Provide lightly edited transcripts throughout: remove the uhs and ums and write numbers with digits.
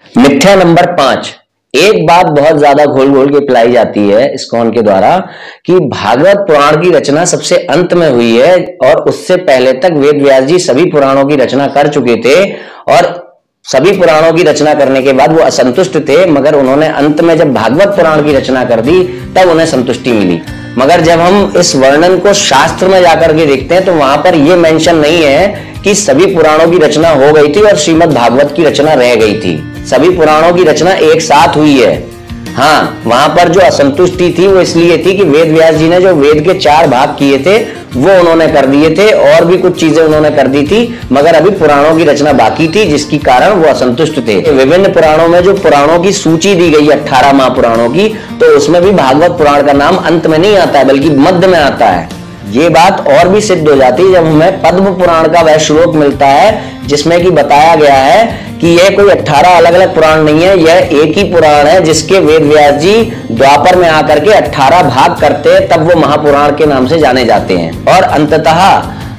मिथ्या नंबर 5। एक बात बहुत ज्यादा घोल घोल के पिलाई जाती है इस्कॉन के द्वारा कि भागवत पुराण की रचना सबसे अंत में हुई है और उससे पहले तक वेद व्यास जी सभी पुराणों की रचना कर चुके थे और सभी पुराणों की रचना करने के बाद वो असंतुष्ट थे, मगर उन्होंने अंत में जब भागवत पुराण की रचना कर दी तब उन्हें संतुष्टि मिली। मगर जब हम इस वर्णन को शास्त्र में जाकर के देखते हैं तो वहां पर यह मेंशन नहीं है कि सभी पुराणों की रचना हो गई थी और श्रीमद् भागवत की रचना रह गई थी। सभी पुराणों की रचना एक साथ हुई है। हाँ, वहां पर जो असंतुष्टि थी वो इसलिए थी कि वेद व्यास जी ने जो वेद के 4 भाग किए थे वो उन्होंने कर दिए थे और भी कुछ चीजें उन्होंने कर दी थी, मगर अभी पुराणों की रचना बाकी थी, जिसकी कारण वो असंतुष्ट थे। विभिन्न पुराणों में जो पुराणों की सूची दी गई 18 महापुराणों की, तो उसमें भी भागवत पुराण का नाम अंत में नहीं आता है बल्कि मध्य में आता है। ये बात और भी सिद्ध हो जाती है जब हमें पद्म पुराण का वह श्लोक मिलता है जिसमें कि बताया गया है कि यह कोई 18 अलग अलग पुराण नहीं है, यह एक ही पुराण है जिसके वेद व्यास जी द्वापर में आकर के 18 भाग करते हैं, तब वो महापुराण के नाम से जाने जाते हैं। और अंततः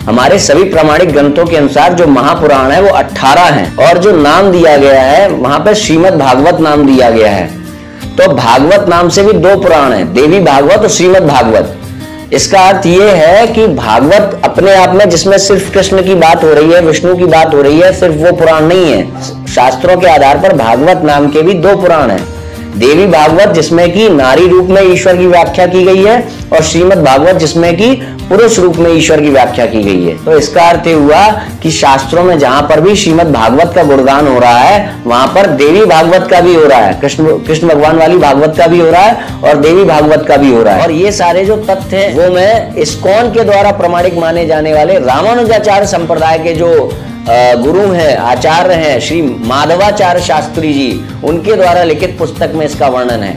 हमारे सभी प्रामाणिक ग्रंथों के अनुसार जो महापुराण है वो 18 हैं और जो नाम दिया गया है वहां पर श्रीमद् भागवत नाम दिया गया है। तो भागवत नाम से भी 2 पुराण है, देवी भागवत और श्रीमद् भागवत। इसका अर्थ यह है कि भागवत अपने आप में जिसमें सिर्फ कृष्ण की बात हो रही है, विष्णु की बात हो रही है, सिर्फ वो पुराण नहीं है। शास्त्रों के आधार पर भागवत नाम के भी 2 पुराण हैं। देवी भागवत जिसमें कि नारी रूप में ईश्वर की व्याख्या की गई है और श्रीमद् भागवत जिसमें कि पुरुष रूप में ईश्वर की व्याख्या की गई है। तो इसका अर्थ हुआ कि शास्त्रों में जहां पर भी श्रीमद् भागवत का गुणगान हो रहा है वहां पर देवी भागवत का भी हो रहा है, कृष्ण भगवान वाली भागवत का भी हो रहा है और देवी भागवत का भी हो रहा है। और ये सारे जो तथ्य हैं वो मैं इस्कॉन के द्वारा प्रमाणिक माने जाने वाले रामानुजाचार्य संप्रदाय के जो गुरु हैं, आचार्य हैं, श्री माधवाचार्य शास्त्री जी, उनके द्वारा लिखित पुस्तक में इसका वर्णन है।